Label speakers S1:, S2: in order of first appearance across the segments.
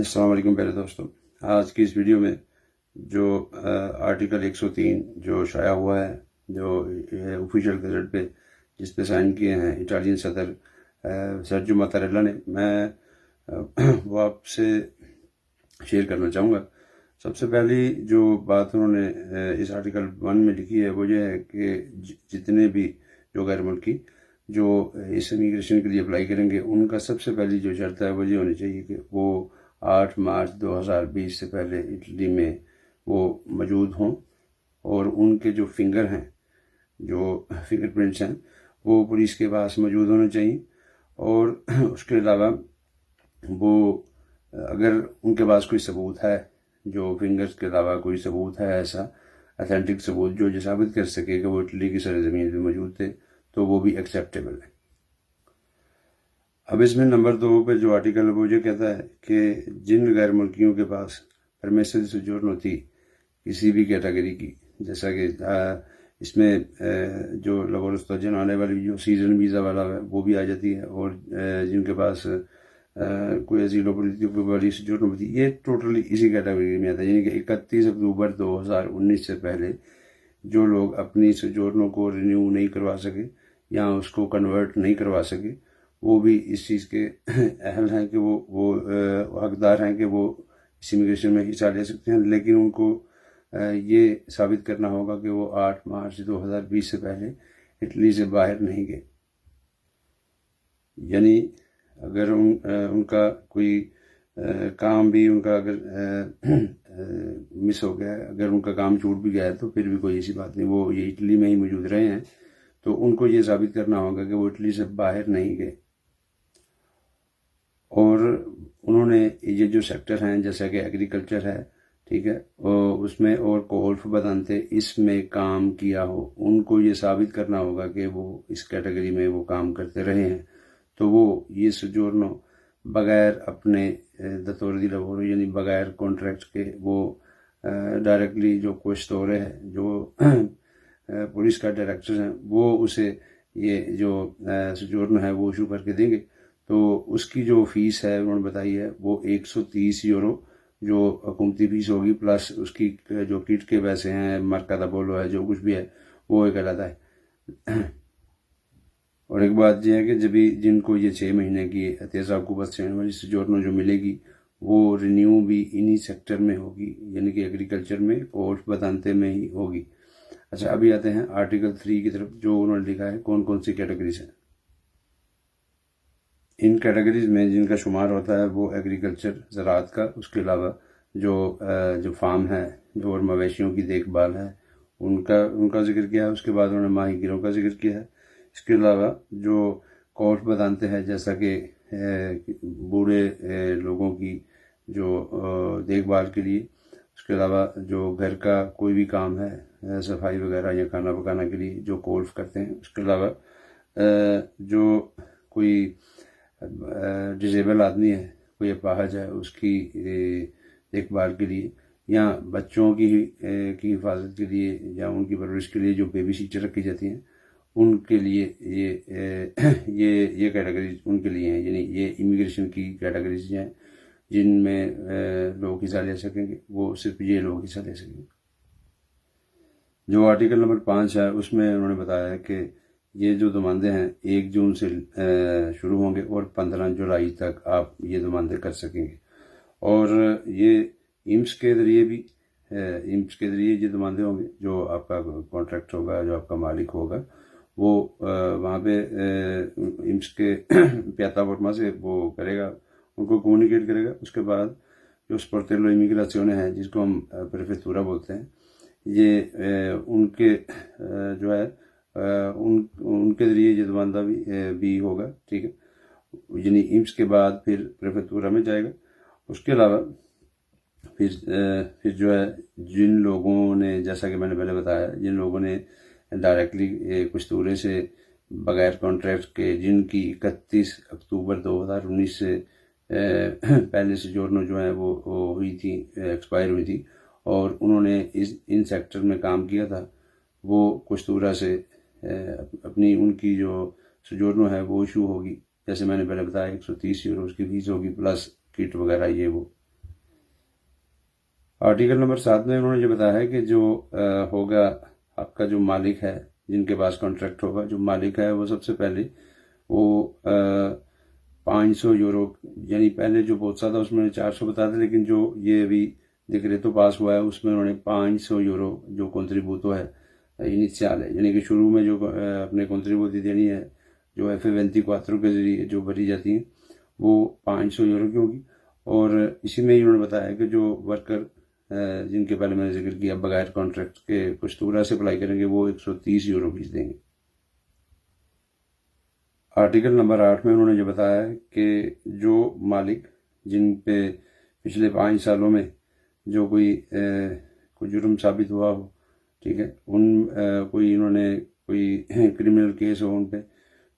S1: السلام علیکم پیارے دوستوں، آج کی اس ویڈیو میں جو آرٹیکل 103 جو شائع ہوا ہے، جو آفیشیل گزٹ پہ جس پہ سائن کیے ہیں اٹالین صدر سرجیو ماتارella نے، میں وہ آپ سے شیئر کرنا چاہوں گا۔ سب سے پہلی جو بات انہوں نے اس آرٹیکل 1 میں لکھی ہے وہ یہ ہے کہ جتنے بھی جو غیر ملکی جو اس امیگریشن کے لیے اپلائی کریں گے، ان کا سب سے پہلی جو شرط ہے وہ یہ ہونی چاہیے کہ وہ 8 مارچ 2020 سے پہلے اٹلی میں وہ موجود ہوں، اور ان کے جو فنگر ہیں، جو فنگر پرنٹس ہیں، وہ پولیس کے پاس موجود ہونے چاہیے۔ اور اس کے علاوہ وہ اگر ان کے پاس کوئی ثبوت ہے، جو فنگرز کے علاوہ کوئی ثبوت ہے، ایسا اتھینٹک ثبوت جو یہ ثابت کر سکے کہ وہ اٹلی کی سرزمین پہ موجود تھے، تو وہ بھی ایکسیپٹیبل ہے۔ اب اس میں نمبر 2 پہ جو آرٹیکل ہے وہ یہ کہتا ہے کہ جن غیر ملکیوں کے پاس پرمیسو دی سوجورنو تھی کسی بھی کیٹیگری کی، جیسا کہ اس میں جو لبورستوجن آنے والی جو سیزن ویزا والا ہے وہ بھی آ جاتی ہے، اور جن کے پاس کوئی ایزیلو پولیٹیکو والی سوجورنو تھی، یہ ٹوٹلی اسی کیٹیگری میں آتا ہے۔ یعنی کہ 31 اکتوبر 2019 سے پہلے جو لوگ اپنی سوجورنو کو رینیو نہیں کروا سکے یا اس کو کنورٹ نہیں کروا سکے، وہ بھی اس چیز کے اہل ہیں کہ وہ حقدار ہیں کہ وہ اس امیگریشن میں حصہ لے سکتے ہیں، لیکن ان کو یہ ثابت کرنا ہوگا کہ وہ 8 مارچ 2020 سے پہلے اٹلی سے باہر نہیں گئے۔ یعنی اگر ان کا کوئی کام بھی ان کا اگر مس ہو گیا ہے، اگر ان کا کام چھوٹ بھی گیا ہے، تو پھر بھی کوئی ایسی بات نہیں، وہ یہ اٹلی میں ہی موجود رہے ہیں، تو ان کو یہ ثابت کرنا ہوگا کہ وہ اٹلی سے باہر نہیں گئے۔ اور انہوں نے یہ جو سیکٹر ہیں، جیسا کہ ایگریکلچر ہے، ٹھیک ہے، اور اس میں اور گولف بدانتے اس میں کام کیا ہو، ان کو یہ ثابت کرنا ہوگا کہ وہ اس کیٹیگری میں وہ کام کرتے رہے ہیں، تو وہ یہ سوجورنو بغیر اپنے دتور دی لابورو، یعنی بغیر کانٹریکٹ کے، وہ ڈائریکٹلی جو کوسٹورے ہے، جو پولیس کا ڈائریکٹر ہیں، وہ اسے یہ جو سوجورنو ہے وہ ایشو کر کے دیں گے۔ تو اس کی جو فیس ہے انہوں نے بتائی ہے وہ 130 یورو جو حکومتی فیس ہوگی، پلس اس کی جو کٹ کے پیسے ہیں، مرکہ بولو ہے، جو کچھ بھی ہے وہ ایک علیحدہ ہے۔ اور ایک بات یہ ہے کہ جب جن کو یہ 6 مہینے کی احتساب کو بس والی سوجورنو جو ملے گی، وہ رینیو بھی انہی سیکٹر میں ہوگی، یعنی کہ ایگریکلچر میں اور بتانتے میں ہی ہوگی۔ اچھا، ابھی آتے ہیں آرٹیکل 3 کی طرف، جو انہوں نے لکھا ہے کون کون سی کیٹیگریز ہیں۔ ان کیٹیگریز میں جن کا شمار ہوتا ہے وہ ایگریکلچر، زراعت کا، اس کے علاوہ جو فارم ہے، جو اور مویشیوں کی دیکھ بھال ہے، ان کا ذکر کیا ہے۔ اس کے بعد انہوں نے ماہی گیروں کا ذکر کیا ہے۔ اس کے علاوہ جو کورٹ بتانتے ہیں، جیسا کہ بوڑھے لوگوں کی جو دیکھ بھال کے لیے، اس کے علاوہ جو گھر کا کوئی بھی کام ہے، صفائی وغیرہ یا کھانا پکانا کے لیے جو کولف کرتے ہیں، اس کے علاوہ جو کوئی ڈسیبل آدمی ہے، کوئی اپاہج ہے، اس کی دیکھ بھال کے لیے، یا بچوں کی حفاظت کے لیے یا ان کی پرورش کے لیے جو بیبی سیٹر رکھی جاتی ہیں، ان کے لیے یہ کیٹیگریز ان کے لیے ہیں۔ یعنی یہ امیگریشن کی کیٹیگریز ہیں جن میں لوگ حصہ لے سکیں گے، وہ صرف یہ لوگ حصہ لے سکیں گے۔ جو آرٹیکل نمبر 5 ہے، اس میں انہوں نے بتایا ہے کہ یہ جو دماندے ہیں 1 جون سے شروع ہوں گے اور 15 جولائی تک آپ یہ دماندے کر سکیں گے، اور یہ ایمس کے ذریعے یہ دماندے ہوں گے۔ جو آپ کا کانٹریکٹ ہوگا، جو آپ کا مالک ہوگا، وہ وہاں پہ ایمس کے پیاتا فورما سے وہ کرے گا، ان کو کمیونیکیٹ کرے گا۔ اس کے بعد جو سپورٹیلو امیگراسیون ہے، جس کو ہم پریفیکتورا بولتے ہیں، یہ ان کے جو ہے ان کے ذریعے یہ دماندہ بھی ہوگا، ٹھیک ہے، یعنی ایمس کے بعد پھر پریفیکتورا میں جائے گا۔ اس کے علاوہ پھر جو ہے جن لوگوں نے، جیسا کہ میں نے پہلے بتایا، جن لوگوں نے ڈائریکٹلی کوستورے سے بغیر کانٹریکٹ کے، جن کی 31 اکتوبر 2019 سے پہلے سوجورنو جو ہے وہ ہوئی تھی، ایکسپائر ہوئی تھی، اور انہوں نے ان سیکٹر میں کام کیا تھا، وہ کوستورا سے اپنی ان کی جو سوجورنو ہے وہ ایشو ہوگی۔ جیسے میں نے پہلے بتایا 130 یورو اس کی فیس ہوگی، پلس کٹ وغیرہ یہ وہ۔ آرٹیکل نمبر 7 میں انہوں نے یہ بتایا ہے کہ جو ہوگا آپ کا جو مالک ہے، جن کے پاس کانٹریکٹ ہوگا، جو مالک ہے وہ سب سے پہلے وہ 500 یورو، یعنی پہلے جو بہت سا تھا اس میں 400 بتا تھا، لیکن جو یہ ابھی ڈکریتو پاس ہوا ہے اس میں انہوں نے 500 یورو جو کنٹریبوتو ہے انیشیال ہے، یعنی کہ شروع میں جو اپنے کنٹریبوتی دینی ہے، جو ایف اے 24 کے ذریعے جو بھری جاتی ہیں، وہ 500 یورو کی ہوگی۔ اور اسی میں انہوں نے بتایا کہ جو ورکر جن کے پہلے میں نے ذکر کیا بغیر کانٹریکٹ کے کشتورہ سے اپلائی کریں گے، وہ 130 یورو فیس دیں گے۔ آرٹیکل نمبر 8 میں انہوں نے یہ بتایا ہے کہ جو مالک جن پہ پچھلے 5 سالوں میں جو کوئی جرم ثابت ہوا ہو، ٹھیک ہے، کوئی انہوں نے کوئی کرمنل کیس ہو ان پہ،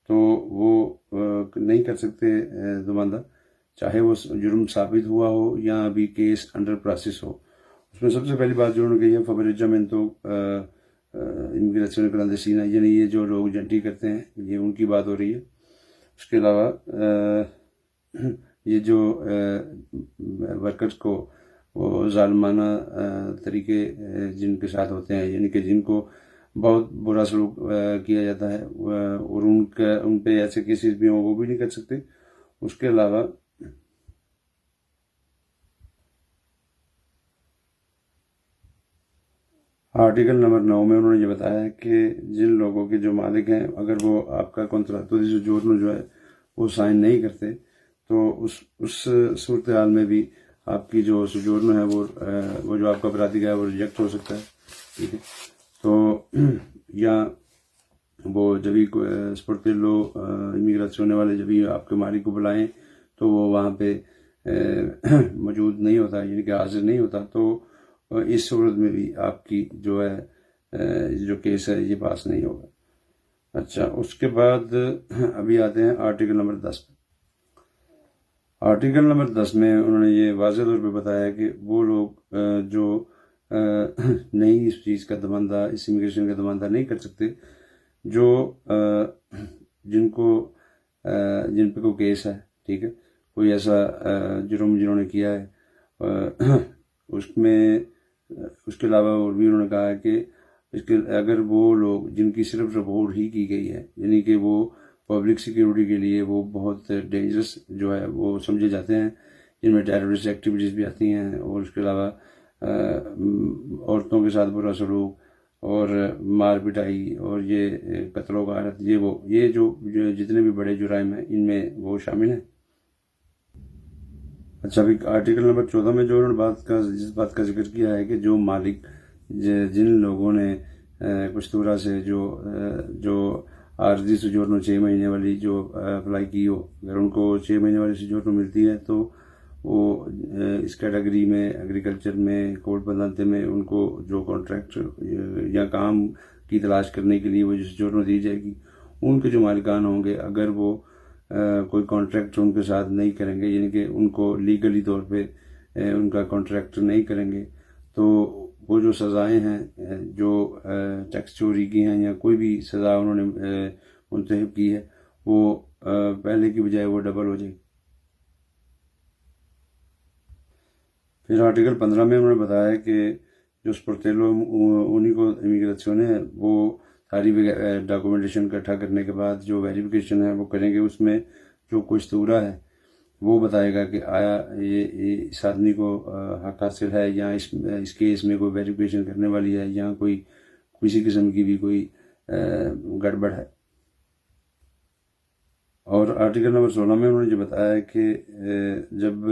S1: تو وہ نہیں کر سکتے دوبندہ، چاہے وہ جرم ثابت ہوا ہو یا ابھی کیس انڈر پروسیس ہو۔ اس میں سب سے پہلی بات جو انہوں نے کہی ہے فبرجامنٹو امیگریشن کلانڈیسینا، یعنی یہ جو لوگ جنٹی کرتے ہیں، یہ ان کی بات ہو رہی ہے۔ اس کے علاوہ یہ جو ورکرز کو وہ ظالمانہ طریقے جن کے ساتھ ہوتے ہیں، یعنی کہ جن کو بہت برا سلوک کیا جاتا ہے، اور ان پہ ایسے کیسز بھی ہوں وہ بھی نہیں کر سکتے۔ اس کے علاوہ آرٹیکل نمبر 9 میں انہوں نے یہ بتایا ہے کہ جن لوگوں کے جو مالک ہیں، اگر وہ آپ کا کنتراتو دی سوجورنو جو ہے وہ سائن نہیں کرتے، تو اس صورتحال میں بھی آپ کی جو سوجورنو ہے وہ جو آپ کا پراتیکا ہے وہ ریجیکٹ ہو سکتا ہے، ٹھیک ہے۔ تو یا وہ جبھی اسپورٹیلو امیگریشن والے جبھی آپ کے مالک کو بلائیں تو وہ وہاں پہ موجود نہیں ہوتا، یعنی کہ حاضر نہیں ہوتا، تو اس صورت میں بھی آپ کی جو ہے جو کیس ہے یہ پاس نہیں ہوگا۔ اچھا، اس کے بعد ابھی آتے ہیں آرٹیکل نمبر 10 پہ۔ آرٹیکل نمبر 10 میں انہوں نے یہ واضح طور پہ بتایا کہ وہ لوگ جو نہیں اس چیز کا دماندہ، اس امیگریشن کا دماندہ نہیں کر سکتے، جو جن پہ کوئی کیس ہے، ٹھیک ہے، کوئی ایسا جرم جنہوں نے کیا ہے، اس کے علاوہ اور بھی انہوں نے کہا ہے کہ اگر وہ لوگ جن کی صرف رپورٹ ہی کی گئی ہے، یعنی کہ وہ پبلک سیکیورٹی کے لیے وہ بہت ڈینجرس جو ہے وہ سمجھے جاتے ہیں، جن میں ٹیررسٹ ایکٹیویٹیز بھی آتی ہیں، اور اس کے علاوہ عورتوں کے ساتھ برا سلوک اور مار پٹائی اور یہ قتل و غارت، یہ جو جتنے بھی بڑے جرائم ہیں ان میں وہ شامل ہیں۔ اچھا، ابھی آرٹیکل نمبر 14 میں جو انہوں نے جس بات کا ذکر کیا ہے کہ جو مالک جن لوگوں نے کشتورہ سے جو عارضی سوجورنو 6 مہینے والی جو اپلائی کی ہو، اگر ان کو 6 مہینے والی سوجورنو ملتی ہے تو وہ اس کیٹیگری میں ایگریکلچر میں کوٹ بدانتے میں ان کو جو کانٹریکٹ یا کام کی تلاش کرنے کے لیے وہ جو سوجورنو دی جائے گی، ان کے جو مالکان ہوں گے اگر وہ کوئی کانٹریکٹ ان کے ساتھ نہیں کریں گے، یعنی کہ ان کو لیگلی طور پہ ان کا کانٹریکٹ نہیں کریں گے، تو وہ جو سزائیں ہیں جو ٹیکس چوری کی ہیں یا کوئی بھی سزا انہوں نے منتخب کی ہے، وہ پہلے کی بجائے وہ ڈبل ہو جائے گی۔ پھر آرٹیکل 15 میں انہوں نے بتایا کہ جو اسپورٹیلو انہی کو امیگریشن ہے وہ ساری ڈاکومنٹیشن اکٹھا کرنے کے بعد جو ویریفیکیشن ہے وہ کریں گے، اس میں جو کشتورہ ہے وہ بتائے گا کہ آیا یہ اس آدمی کو حق حاصل ہے یا اس کیس میں کوئی ویریفیکیشن کرنے والی ہے یا کوئی کسی قسم کی بھی کوئی گڑبڑ ہے۔ اور آرٹیکل نمبر 16 میں انہوں نے یہ بتایا ہے کہ جب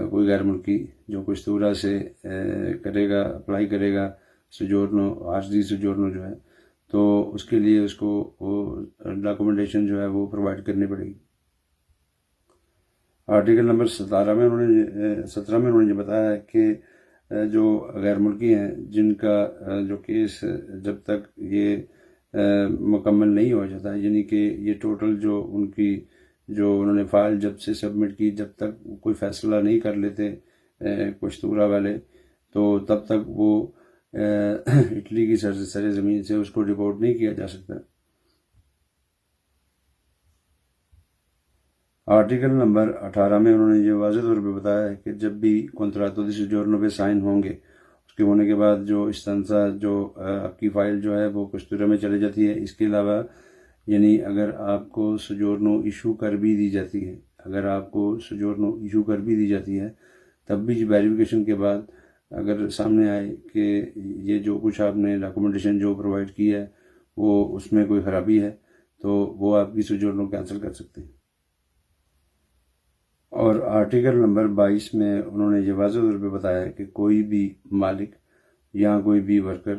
S1: کوئی غیر ملکی جو کشتورہ سے کرے گا، اپلائی کرے گا سوجورنو، عارضی سوجورنو جو ہے، تو اس کے لیے اس کو ڈاکومنٹیشن جو ہے وہ پرووائڈ کرنی پڑے گی۔ آرٹیکل نمبر 17 میں انہوں نے یہ بتایا ہے کہ جو غیر ملکی ہیں جن کا جو کیس جب تک یہ مکمل نہیں ہو جاتا، یعنی کہ یہ ٹوٹل جو ان کی جو انہوں نے فائل جب سے سبمٹ کی، جب تک کوئی فیصلہ نہیں کر لیتے کشتورہ والے، تو تب تک وہ اٹلی کی سر زمین سے اس کو ڈپورٹ نہیں کیا جا سکتا۔ آرٹیکل نمبر 18 میں انہوں نے یہ واضح طور پہ بتایا ہے کہ جب بھی کنتراتو دی سوجورنو پہ سائن ہوں گے، اس کے ہونے کے بعد جو استنسا جو آپ کی فائل جو ہے وہ کستورا میں چلی جاتی ہے۔ اس کے علاوہ یعنی اگر آپ کو سوجورنو ایشو کر بھی دی جاتی ہے، تب بھی ویریفیکیشن کے بعد اگر سامنے آئے کہ یہ جو کچھ آپ نے ڈاکومنٹیشن جو پرووائڈ کی ہے وہ اس میں کوئی خرابی ہے، تو وہ آپ کی سوجورنو کینسل کر سکتے ہیں۔ اور آرٹیکل نمبر 22 میں انہوں نے یہ واضح طور پہ بتایا ہے کہ کوئی بھی مالک یا کوئی بھی ورکر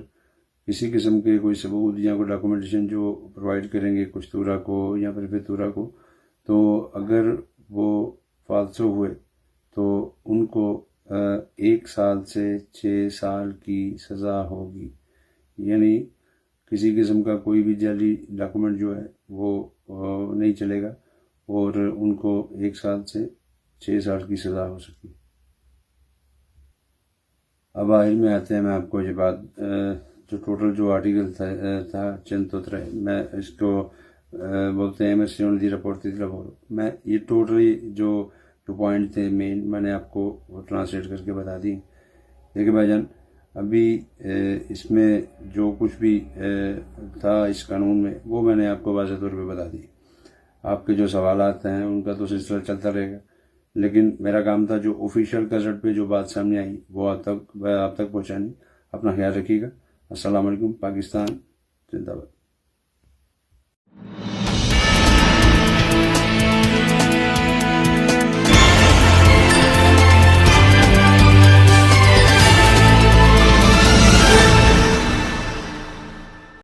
S1: کسی قسم کے کوئی ثبوت یا کوئی ڈاکومنٹیشن جو پرووائڈ کریں گے کستورا کو یا پریفیکٹورا کو، تو اگر وہ فالسو ہوئے تو ان کو 1 سال سے 6 سال کی سزا ہوگی۔ یعنی کسی قسم کا کوئی بھی جعلی ڈاکومنٹ جو ہے وہ نہیں چلے گا اور ان کو 1 سال سے 6 سال کی سزا ہو سکتی۔ اب آخر میں آتے ہیں، میں آپ کو یہ بات جو ٹوٹل جو آرٹیکل تھا چند تو میں اس کو بولتے ہیں ایمرسیون دی رپورٹ تھی میں یہ ٹوٹلی جو پوائنٹ تھے مین میں نے آپ کو ٹرانسلیٹ کر کے بتا دی۔ دیکھیں بھائی جان، ابھی اس میں جو کچھ بھی تھا اس قانون میں وہ میں نے آپ کو واضح طور پہ بتا دی۔ آپ کے جو سوالات ہیں ان کا تو سلسلہ چلتا رہے گا، لیکن میرا کام تھا جو آفیشیل گزٹ پہ جو بات سامنے آئی وہ آپ تک پہنچانی۔ اپنا خیال رکھیے گا۔ السلام علیکم۔ پاکستان زندہ باد۔